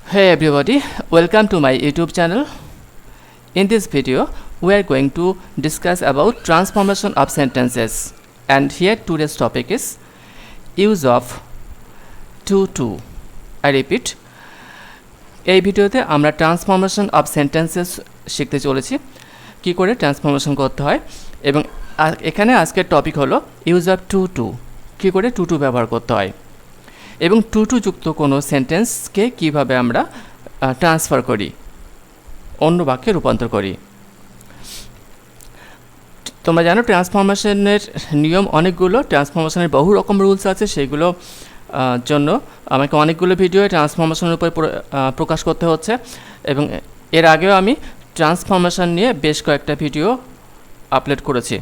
Hey everybody, welcome to my YouTube channel. In this video, we are going to discuss about transformation of sentences, and here today's topic is use of to. I repeat, এই ভিডিওতে আমরা transformation of sentences শিখতে চলেছি, কি করে transformation করতে হয়। এবং এখানে আজকের টপিক হলো ইউজ অফ টু, কি করে টু ব্যবহার করতে হয় এবং টু যুক্ত কোনো সেন্টেন্সকে কিভাবে আমরা ট্রান্সফার করি, অন্য বাক্যে রূপান্তর করি। তোমরা জানো ট্রান্সফরমেশনের নিয়ম অনেকগুলো, ট্রান্সফরমেশনের বহু রকম রুলস আছে, সেইগুলো জন্য আমাকে অনেকগুলো ভিডিও ট্রান্সফরমেশনের উপর প্রকাশ করতে হচ্ছে। এবং এর আগেও আমি ট্রান্সফরমেশন নিয়ে বেশ কয়েকটা ভিডিও আপলোড করেছি।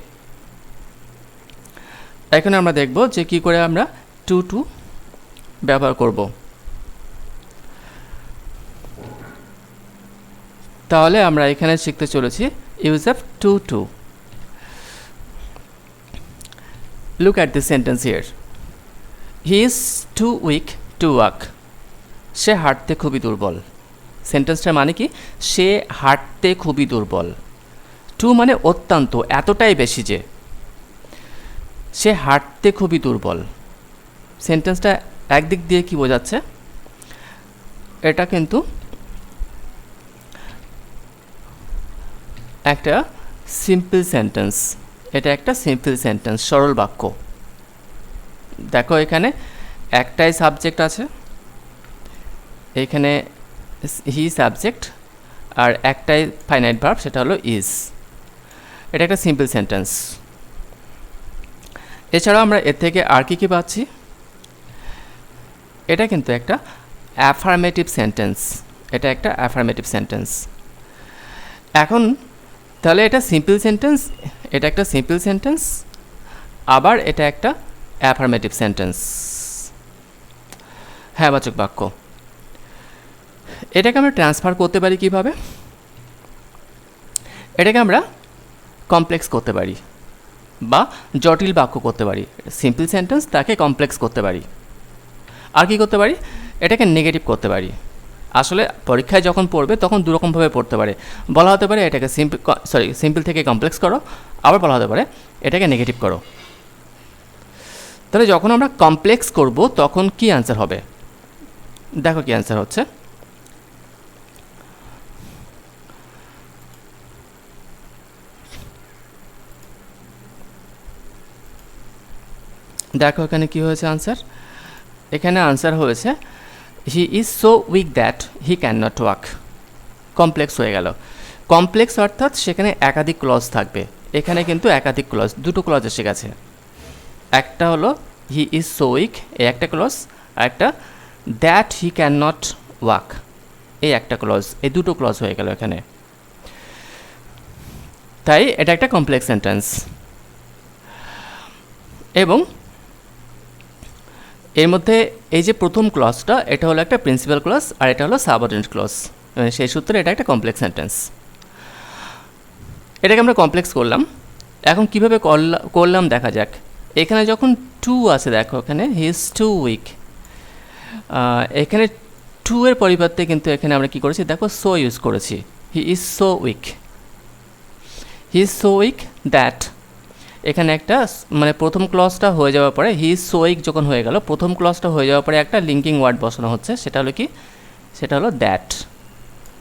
এখন আমরা দেখব যে কী করে আমরা টু ব্যবহার করব। তাহলে আমরা এখানে শিখতে চলেছি use of too. Look at this sentence here. He is too weak to walk. সে হাঁটতে খুবই দুর্বল। সেন্টেন্সটার মানে কি? সে হাঁটতে খুবই দুর্বল। টু মানে অত্যন্ত, এতটাই বেশি যে সে হাঁটতে খুবই দুর্বল। সেন্টেন্সটা একদিক দিয়ে কি বোঝাচ্ছে? এটা কিন্তু একটা সিম্পল সেন্টেন্স, এটা একটা সিম্পল সেন্টেন্স, সরল বাক্য। দেখো এখানে একটাই সাবজেক্ট আছে, এখানে হি সাবজেক্ট, আর একটাই ফাইনাইট ভার্ব, সেটা হলো ইজ। এটা একটা সিম্পল সেন্টেন্স। এছাড়াও আমরা এর থেকে আর কি পাচ্ছি? এটা কিন্তু একটা অ্যাফার্মেটিভ সেন্টেন্স, এটা একটা অ্যাফার্মেটিভ সেন্টেন্স। এখন তাহলে এটা সিম্পল সেন্টেন্স, এটা একটা সিম্পল সেন্টেন্স, আবার এটা একটা অ্যাফার্মেটিভ সেন্টেন্স, হ্যাঁবাচক বাক্য। এটাকে আমরা ট্রান্সফার করতে পারি কিভাবে? এটাকে আমরা কমপ্লেক্স করতে পারি বা জটিল বাক্য করতে পারি। সিম্পল সেন্টেন্স তাকে কমপ্লেক্স করতে পারি। আর কি করতে পারি? এটাকে নেগেটিভ করতে পারি। আসলে পরীক্ষায় যখন পড়বে তখন দুরকমভাবে পড়তে পারে। বলা হতে পারে এটাকে সিম্পল থেকে কমপ্লেক্স করো, আবার বলা হতে পারে এটাকে নেগেটিভ করো। তাহলে যখন আমরা কমপ্লেক্স করব তখন কি অ্যান্সার হবে? দেখো কি অ্যান্সার হচ্ছে। দেখো এখানে কি হয়েছে আনসার। এখানে আনসার হয়েছে হি is so weak that he cannot walk. Complex হয়ে গেল। কমপ্লেক্স অর্থাৎ সেখানে একাধিক ক্লজ থাকবে। এখানে কিন্তু একাধিক ক্লজ, দুটো ক্লজ এসে গেছে। একটা হলো হি ইজ সো উইক, এই একটা ক্লজ, আর একটা that he cannot walk, এই একটা ক্লজ, এই দুটো ক্লজ হয়ে গেল এখানে। তাই এটা একটা কমপ্লেক্স সেন্টেন্স। এবং এর মধ্যে এই যে প্রথম ক্লজটা, এটা হলো একটা প্রিন্সিপাল ক্লজ, আর এটা হলো সাবঅর্ডিনেট ক্লজ। সেই সূত্রে এটা একটা কমপ্লেক্স সেন্টেন্স। এটাকে আমরা কমপ্লেক্স করলাম। এখন কিভাবে করলাম দেখা যাক। এখানে যখন টু আছে, দেখো এখানে হি ইজ টু উইক, এখানে টু এর পরিবর্তে কিন্তু এখানে আমরা কি করেছি? দেখো সো ইউজ করেছি। He is so week, he is so weak that. এখানে একটা মানে প্রথম ক্লজটা হয়ে যাওয়ার পরে, হি ইজ সো উইক যখন হয়ে গেল, প্রথম ক্লজটা হয়ে যাওয়ার পরে একটা লিঙ্কিং ওয়ার্ড বসানো হচ্ছে, সেটা হলো কি? সেটা হলো that.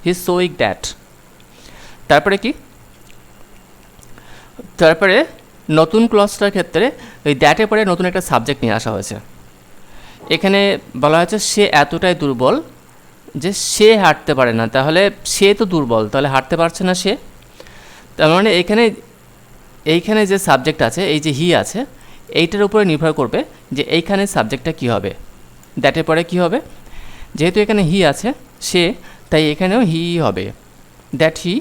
He is so weak that. তারপরে কি? তারপরে নতুন ক্লজটার ক্ষেত্রে ওই দ্যাটের পরে নতুন একটা সাবজেক্ট নিয়ে আসা হয়েছে। এখানে বলা হয়েছে সে এতটাই দুর্বল যে সে হাঁটতে পারে না। তাহলে সে তো দুর্বল, তাহলে হাঁটতে পারছে না সে। তার মানে এইখানে যে সাবজেক্ট আছে, এই যে হি আছে, এইটার উপরে নির্ভর করবে যে এইখানে সাবজেক্টটা কী হবে, দ্যাটের পরে কী হবে। যেহেতু এখানে হি আছে সে, তাই এখানেও হি হবে, দ্যাট হি।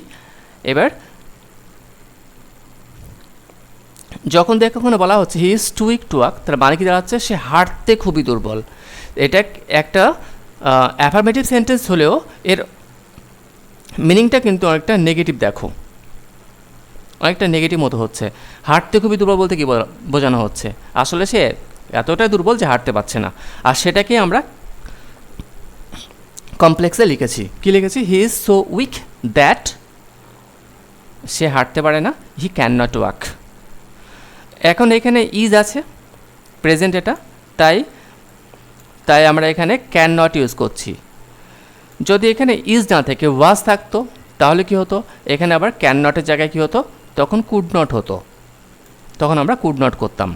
এবার যখন দেখো ওখানে বলা হচ্ছে he is too weak to walk, তার মানে কি দাঁড়াচ্ছে? সে হাঁটতে খুবই দুর্বল। এটা একটা অ্যাফার্মেটিভ সেন্টেন্স হলেও এর মিনিংটা কিন্তু অনেকটা নেগেটিভ। দেখো অনেকটা নেগেটিভ মতো হচ্ছে। হাঁটতে খুবই দুর্বল বলতে কী বোঝানো হচ্ছে? আসলে সে এতটাই দুর্বল যে হাঁটতে পারছে না, আর সেটাকে আমরা কমপ্লেক্সে লিখেছি, কি লিখেছি? He is so weak that, সে হাঁটতে পারে না, হি ক্যান নট ওয়াক। এখন এখানে ইজ আছে, প্রেজেন্ট এটা, তাই আমরা এখানে ক্যান নট ইউজ করছি। যদি এখানে ইজ না থেকে ওয়াজ থাকতো তাহলে কি হতো? এখানে আবার ক্যান নটের জায়গায় কি হতো? তখন কুড নট হতো, তখন আমরা কুড নট করতাম।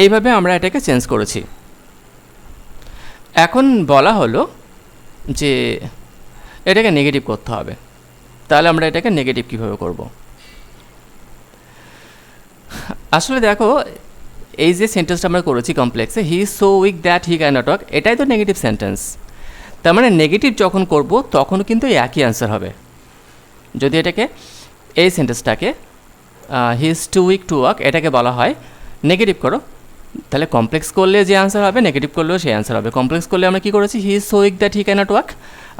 এইভাবে আমরা এটাকে চেঞ্জ করেছি। এখন বলা হলো যে এটাকে নেগেটিভ করতে হবে, তাহলে আমরা এটাকে নেগেটিভ কীভাবে করব? আসলে দেখো, এই যে সেন্টেন্সটা আমরা করেছি কমপ্লেক্সে, হি is so weak that he cannot walk, এটাই তো নেগেটিভ সেন্টেন্স। তার মানে নেগেটিভ যখন করব তখনও কিন্তু একই অ্যান্সার হবে। যদি এটাকে, এই সেন্টেন্সটাকে he is too weak to walk, এটাকে বলা হয় নেগেটিভ করো, তাহলে কমপ্লেক্স করলে যে অ্যান্সার হবে নেগেটিভ করলেও সেই অ্যান্সার হবে। কমপ্লেক্স করলে আমরা কী করেছি? He is so weak that he cannot walk,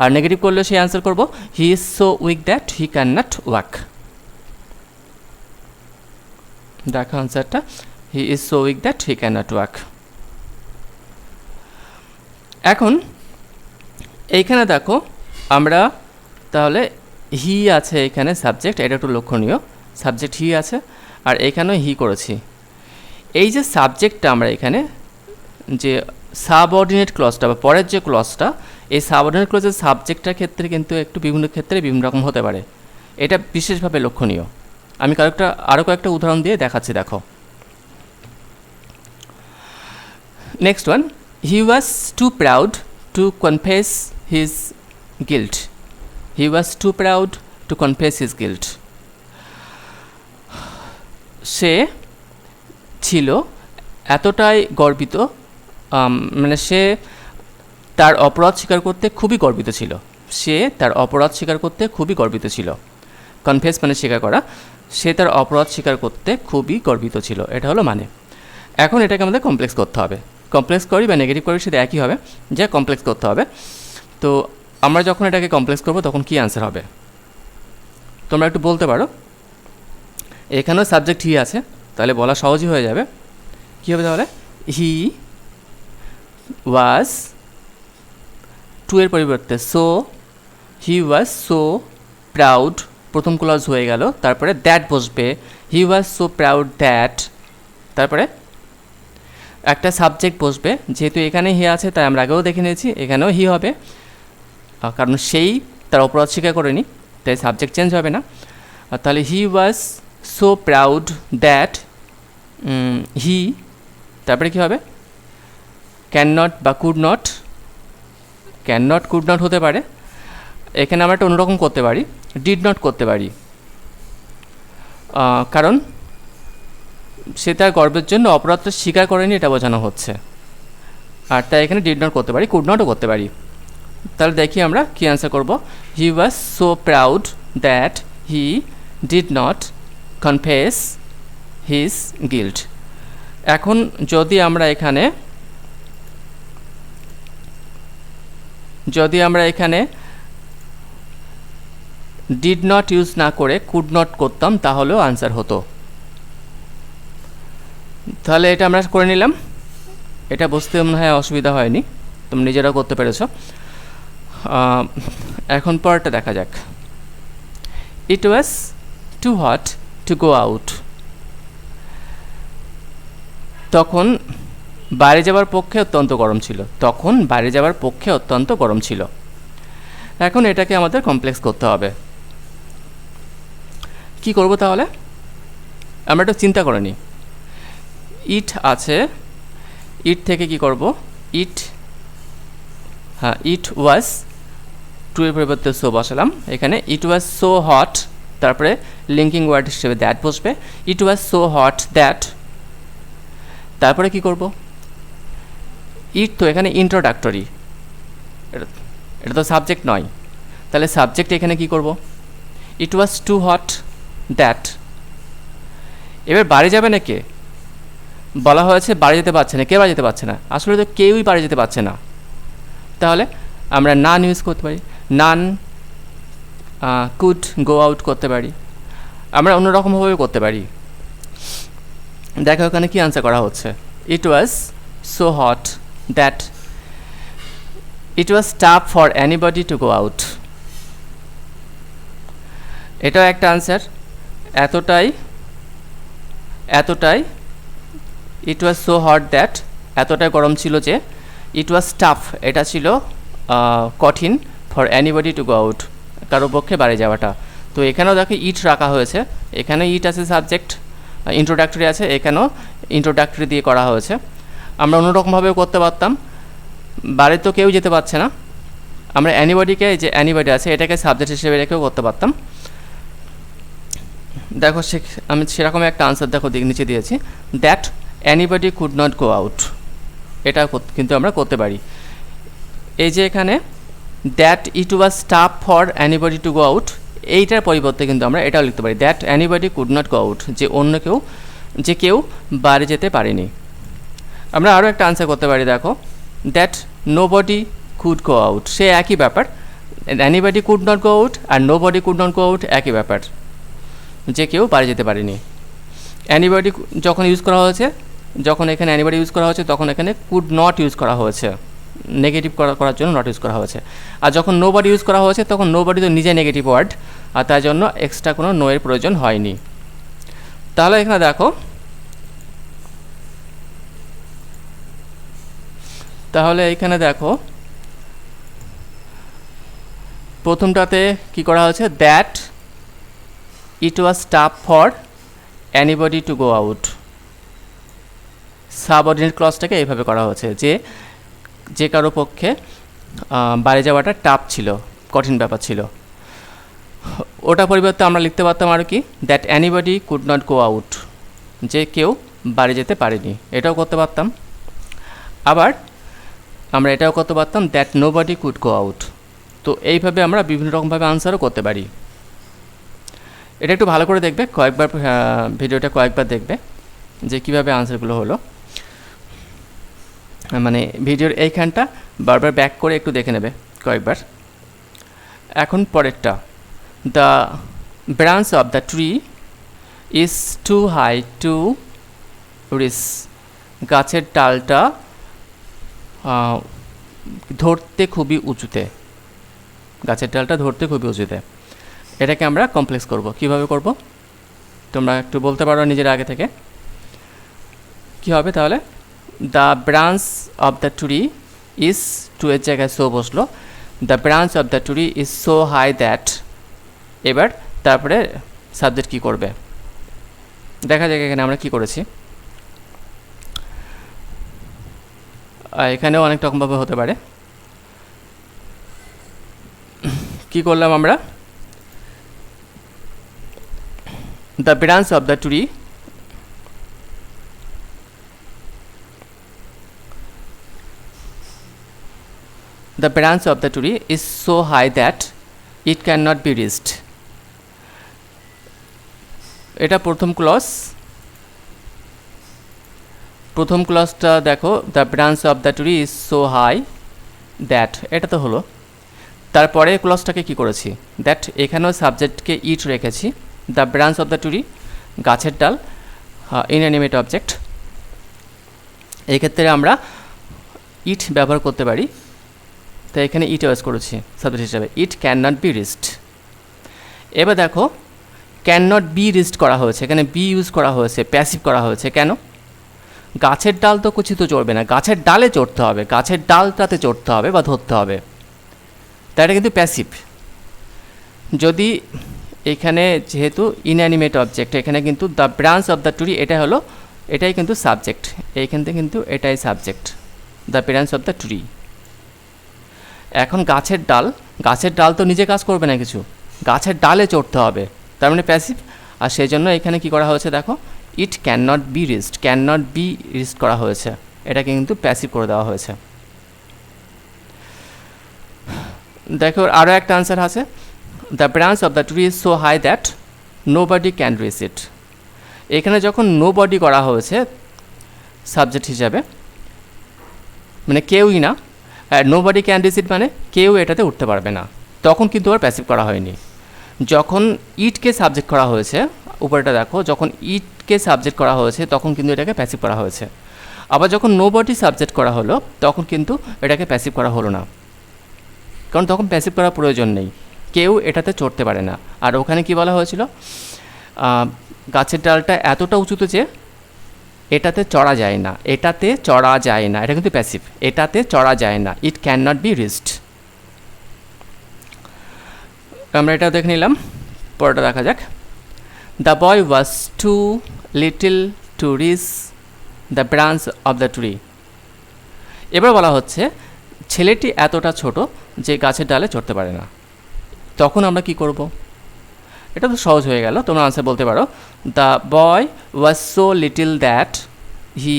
আর নেগেটিভ করলেও সেই অ্যান্সার করবো he is so weak that he cannot walk. দেখো অ্যান্সারটা, he is so weak that he cannot walk. এখন এইখানে দেখো, আমরা তাহলে হি আছে এখানে সাবজেক্ট, এটা একটু লক্ষণীয়, সাবজেক্ট হি আছে, আর এখানেও হি করেছি। এই যে সাবজেক্টটা আমরা এখানে যে সাবঅর্ডিনেট ক্লজটা বা পরের যে ক্লজটা, এই সাবঅর্ডিনেট ক্লজের সাবজেক্টটার ক্ষেত্রে কিন্তু একটু বিভিন্ন ক্ষেত্রে বিভিন্ন রকম হতে পারে, এটা বিশেষভাবে লক্ষণীয়। আমি আরও কয়েকটা উদাহরণ দিয়ে দেখাচ্ছি, দেখো। Next one, he was too proud to confess his guilt. He was too proud to confess his guilt. সে ছিল এতটাই গর্বিত, মানে সে তার অপরাধ স্বীকার করতে খুবই গর্বিত ছিল। সে তার অপরাধ স্বীকার করতে খুবই গর্বিত ছিল। কনফেস মানে স্বীকার করা, সে তার অপরাধ স্বীকার করতে খুবই গর্বিত ছিল, এটা হলো মানে। এখন এটাকে আমাদের কমপ্লেক্স করতে হবে। কমপ্লেক্স করি বা নেগেটিভ করি সেটা একই হবে, যে কমপ্লেক্স করতে হবে। তো আমরা যখন এটাকে কমপ্লেক্স করব তখন কী অ্যান্সার হবে তোমরা একটু বলতে পারো? এখানেও সাবজেক্ট হি আছে, তাহলে বলা সহজই হয়ে যাবে। কী হবে তাহলে? হি ওয়াজ, টু এর পরিবর্তে so, he was so proud, প্রথম ক্লজ হয়ে গেল, তারপরে দ্যাট বসবে, হি ওয়াজ সো প্রাউড দ্যাট, তারপরে একটা সাবজেক্ট বসবে। যেহেতু এখানে হি আছে তাই আমরা আগেও দেখে নিয়েছি এখানেও হি হবে, কারণ সেই তার অপরাধ স্বীকার করেনি, তাই সাবজেক্ট চেঞ্জ হবে না। তাহলে he was so proud that he, তারপরে কী হবে? ক্যান নট বা could not, can not could not হতে পারে। এখানে আমরা একটা অন্যরকম করতে পারি, ডিড নট করতে পারি, কারণ সে তার গর্বের জন্য অপরাধটা স্বীকার করেনি, এটা বোঝানো হচ্ছে। আর তাই এখানে ডিড নট করতে পারি, কুড নটও করতে পারি। তাহলে দেখি আমরা কী অ্যান্সার করব। He was so proud that he did not confess his guilt. এখন যদি আমরা এখানে ডিড নট ইউজ না করে কুড নট করতাম তাহলেও আনসার হতো। তাহলে এটা আমরা করে নিলাম, এটা বুঝতে মনে হয় অসুবিধা হয়নি, তুমি নিজেরাও করতে পেরেছ। এখন পরেরটা দেখা যাক। It was too hot to go out. তখন বাইরে যাওয়ার পক্ষে অত্যন্ত গরম ছিল, তখন বাইরে যাওয়ার পক্ষে অত্যন্ত গরম ছিল। এখন এটাকে আমাদের কমপ্লেক্স করতে হবে। কি করব তাহলে? আমরা একটু চিন্তা করে নিই। ইট আছে, ইট থেকে কি করব? ইট, হ্যাঁ, ইট ওয়াজ, টু এর পরিবর্তে সো বসালাম এখানে। ইট ওয়াজ সো হট, তারপরে লিঙ্কিং ওয়ার্ড হিসেবে দ্যাট বসবে। ইট ওয়াজ সো হট দ্যাট, তারপরে কি করব? ইট তো এখানে ইন্ট্রোডাক্টরি, এটা তো সাবজেক্ট নয়, তাহলে সাবজেক্ট এখানে কি করব? ইট ওয়াজ টু হট দ্যাট। এবার বাড়ি যাবে না কে? বলা হয়েছে বাড়ি যেতে পারছে না, কে বাড়ি যেতে পারছে না? আসলে তো কেউই বাড়ি যেতে পারছে না, তাহলে আমরা নান ইউজ করতে পারি, নান কুড গো আউট করতে পারি, আমরা অন্যরকমভাবে করতে পারি। দেখো ওখানে কি আনসার করা হচ্ছে। It was so hot that it was tough for anybody to go out. এটাও একটা আনসার। এতটাই it was so hot that, এতটাই গরম ছিল যে, ইট ওয়াজ টাফ, এটা ছিল কঠিন, for anybody to go out, কারো পক্ষে বাইরে যাওয়াটা। তো এখানেও দেখো ইট রাখা হয়েছে, এখানে ইট আছে সাবজেক্ট, ইন্ট্রোডাক্টরি আছে, এখানেও ইন্ট্রোডাক্টরি দিয়ে করা হয়েছে। আমরা অন্যরকমভাবেও করতে পারতাম, বাইরে তো কেউ যেতে পারছে না, আমরা অ্যানিবডিকে, যে অ্যানিবডি আছে এটাকে সাবজেক্ট হিসেবে রেখেও করতে পারতাম। দেখো আমি সেরকম একটা আনসার দেখো নিচে দিয়েছি, that anybody could not go out, এটা কিন্তু আমরা করতে পারি। এই যে এখানে that it was tough for anybody to go out, এইটার পরিবর্তে কিন্তু আমরা এটাও লিখতে পারি, that anybody could not go out, যে কেউ বাইরে যেতে পারেনি। আমরা আরও একটা আনসার করতে পারি, দেখো that nobody could go out, সে একই ব্যাপার, anybody could not go out আর nobody could not go out একই ব্যাপার, যে কেউ বাইরে যেতে পারেনি। অ্যানিবডি যখন ইউজ করা হয়েছে, যখন এখানে অ্যানিবডি ইউজ করা হয়েছে তখন এখানে কুড নট ইউজ করা হয়েছে, নেগেটিভ করার জন্য নট ইউজ করা হয়েছে। আর যখন নোবডি ইউজ করা হয়েছে তখন নোবডি তো নিজে নেগেটিভ ওয়ার্ড, আর তার জন্য এক্সট্রা কোনো নো এর প্রয়োজন হয়নি। তাহলে এখানে দেখো প্রথমটাতে কি করা হয়েছে, that it was tough for anybody to go out, subordinate ক্লজটাকে এইভাবে করা হয়েছে, যে কারো পক্ষে বাইরে যাওয়াটা টাফ ছিল, কঠিন ব্যাপার ছিল। ওটা পরিবর্তে আমরা লিখতে পারতাম আর কি, that anybody could not go out, যে কেউ বাইরে যেতে পারেনি, এটাও করতে পারতাম। আবার আমরা এটাও করতে পারতাম, that nobody could go out. তো এইভাবে আমরা বিভিন্ন রকমভাবে আনসারও করতে পারি। এটা একটু ভালো করে দেখবে, ভিডিওটা কয়েকবার দেখবে যে কীভাবে আনসারগুলো হলো, মানে ভিডিওর এইখানটা বারবার ব্যাক করে একটু দেখে নেবে কয়েকবার। এখন পরেরটা, the branch of the tree is too high to reach, গাছের ডালটা ধরতে খুবই উঁচুতে, এটাকে আমরা কমপ্লেক্স করব। কিভাবে করব তোমরা একটু বলতে পারো নিজের আগে থেকে, কি হবে তাহলে, the branch of the tree is, too এর জায়গায় সো বসলো, the branch of the tree is so high that, এবার তারপরে সাবজেক্ট কি করবে দেখা যাক এখানে আমরা কি করেছি। এখানেও অনেক রকমভাবে হতে পারে। কি করলাম আমরা, the branch of the tree is so high that it cannot be reached, এটা প্রথম ক্লজটা দেখো, the branch of the tree is so high that, এটা তো হলো। তারপরে ক্লজটাকে কি করেছি, দ্যাট, এখানেও সাবজেক্টকে ইট রেখেছি, the branch of the tree গাছের ডাল, ইনঅ্যানিমেট অবজেক্ট, এই ক্ষেত্রে আমরা ইট ব্যবহার করতে পারি, তাই এখানে ইট ইউজ করেছি সাবজেক্ট হিসাবে, it can not be reached. এবার দেখো ক্যান নট বি রিচড করা হয়েছে, এখানে বি ইউজ করা হয়েছে, প্যাসিভ করা হয়েছে, কেন, গাছের ডাল তো কিছু তো চড়বে না, গাছের ডালে চড়তে হবে, গাছের ডালটাতে চড়তে হবে বা ধরতে হবে, তাই এটা কিন্তু প্যাসিভ। যদি এখানে যেহেতু ইনঅ্যানিমেট অবজেক্ট, এখানে কিন্তু the branch of the tree, এটাই কিন্তু সাবজেক্ট, এইখান থেকে কিন্তু এটাই subject, the branch of the tree. এখন গাছের ডাল তো নিজে কাজ করবে না কিছু, গাছের ডালে চড়তে হবে, তার মানে প্যাসিভ। আর সেই জন্য এখানে কি করা হয়েছে দেখো, it can not be reached করা হয়েছে, এটাকে কিন্তু প্যাসিভ করে দেওয়া হয়েছে। দেখো আরও একটা আনসার আছে, the branch of the tree is so high that nobody can reach it, এখানে যখন নোবডি করা হয়েছে সাবজেক্ট হিসাবে, মানে কেউই না, নোবডি ক্যান রিচ ইট মানে কেউ এটাতে উঠতে পারবে না, তখন কিন্তু আর প্যাসিভ করা হয়নি। যখন ইটকে সাবজেক্ট করা হয়েছে, উপরটা দেখো, যখন ইটকে সাবজেক্ট করা হয়েছে তখন কিন্তু এটাকে প্যাসিভ করা হয়েছে। আবার যখন নোবডি সাবজেক্ট করা হলো তখন কিন্তু এটাকে প্যাসিভ করা হলো না, কারণ তখন প্যাসিভ করার প্রয়োজন নেই, কেউ এটাতে চড়তে পারে না। আর ওখানে কি বলা হয়েছিল, গাছের ডালটা এতটা উঁচুতে যে এটাতে চড়া যায় না, এটাতে চড়া যায় না, এটা কিন্তু প্যাসিভ, এটাতে চড়া যায় না, it can not be reached. আমরা এটা দেখে নিলাম, পরেরটা দেখা যাক। The boy was too little to reach the branch of the tree. এবার বলা হচ্ছে ছেলেটি এতটা ছোট যে গাছের ডালে চড়তে পারে না। তখন আমরা কি করব? এটা তো সহজ হয়ে গেল, তোমরা আনসার বলতে পারো। The boy was so little that he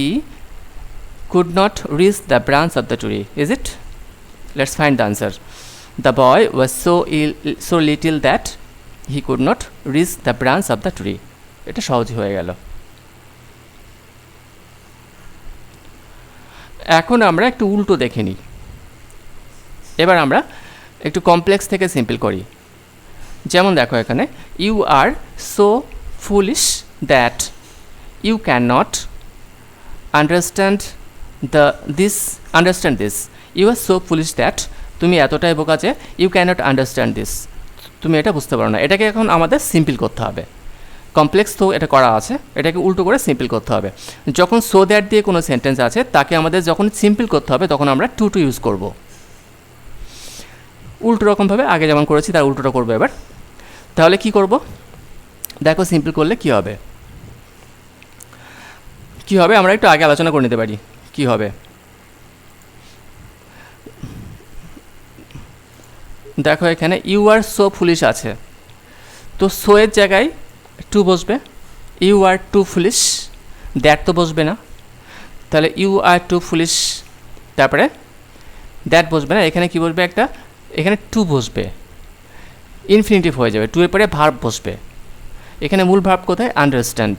could not rich the branch of the tree. Is it? Let's find the answer. The boy was so little that he could not rich the branch of the tree. এটা সহজই হয়ে গেল। এখন আমরা একটু উল্টো দেখে নিই। এবার আমরা একটু কমপ্লেক্স থেকে সিম্পল করি। যেমন দেখো এখানে, you are so foolish that you can not understand this. You are so foolish that, তুমি এতটাই বোকা যে you can not understand this, তুমি এটা বুঝতে পারো না। এটাকে এখন আমাদের সিম্পল করতে হবে। কমপ্লেক্স তো এটা করা আছে, এটাকে উল্টো করে সিম্পল করতে হবে। যখন সো দ্যাট দিয়ে কোনো সেন্টেন্স আছে তাকে আমাদের যখন সিম্পল করতে হবে তখন আমরা টু ইউজ করব। উল্টো রকমভাবে আগে যেমন করেছি তার উল্টোটা করবো এবার। তাহলে কি করব? দেখো সিম্পল করলে কি হবে, আমরা একটু আগে আলোচনা করে নিতে পারি কি হবে। দেখো এখানে ইউ আর সো ফুলিশ আছে, তো সো এর জায়গায় টু বসবে। You are too foolish, that তো বসবে না, তাহলে ইউ আর টু ফুলিশ, তারপরে দ্যাট বসবে না, এখানে কি বসবে একটা, এখানে টু বসবে, ইনফিনিটিভ হয়ে যাবে, টু এর পরে ভার্ব বসবে। এখানে মূল ভার্ব কোথায়? আন্ডারস্ট্যান্ড।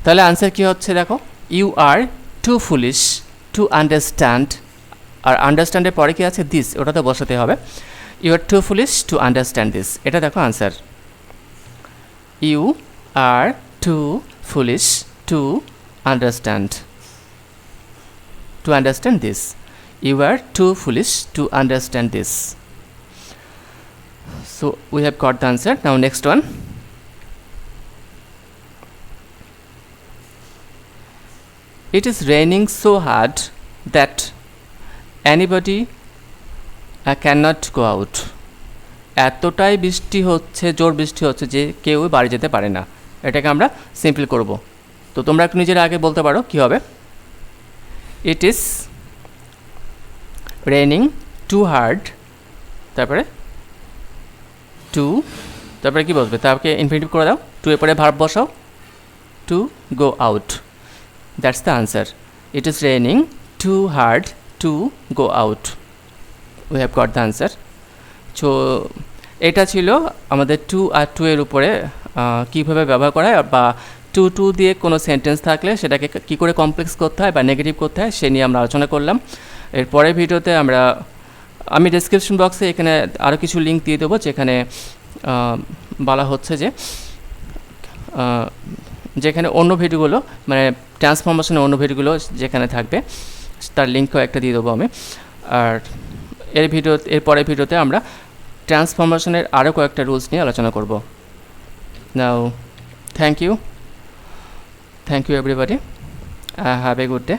তাহলে আনসার কী হচ্ছে দেখো, you are too foolish to understand, আর আন্ডারস্ট্যান্ডের পরে কি আছে? দিস, ওটাতে বসাতে হবে। You are too foolish to understand this, এটা দেখো answer. You are too foolish to understand this. You are too foolish to understand this. So we have got the answer. Now next one. It is raining so hard that anybody cannot go out. এতটাই বৃষ্টি হচ্ছে, জোর বৃষ্টি হচ্ছে যে কেউ বাড়ি যেতে পারে না। এটাকে আমরা সিম্পল করব। তো তোমরা একটু নিজেরা আগে বলতে পারো কি হবে। It is raining too hard, তারপরে তারপরে কি বসবে? তারপরে ইনফিনিটিভ করে দাও, টু এর পরে ভার্ব বসাও, to go out. That's the answer. It is raining too hard to go out. We have got the answer. So এটা ছিল আমাদের টু আর টু এর উপরে কীভাবে ব্যবহার করা হয়, বা টু দিয়ে কোনো সেন্টেন্স থাকলে সেটাকে কী করে কমপ্লেক্স করতে হয় বা নেগেটিভ করতে হয় সে নিয়ে আমরা আলোচনা করলাম। এর পরের ভিডিওতে আমি ডেসক্রিপশন বক্সে এখানে আরও কিছু লিঙ্ক দিয়ে দেবো, যেখানে বলা হচ্ছে যেখানে অন্য ভিডিওগুলো, মানে ট্রান্সফরমেশনের অন্য ভিডিওগুলো যেখানে থাকবে তার লিঙ্কও একটা দিয়ে দেবো আমি। আর এর পরের ভিডিওতে আমরা ট্রান্সফরমেশনের আরও কয়েকটা রুলস নিয়ে আলোচনা করব। Now thank you everybody, have a good day.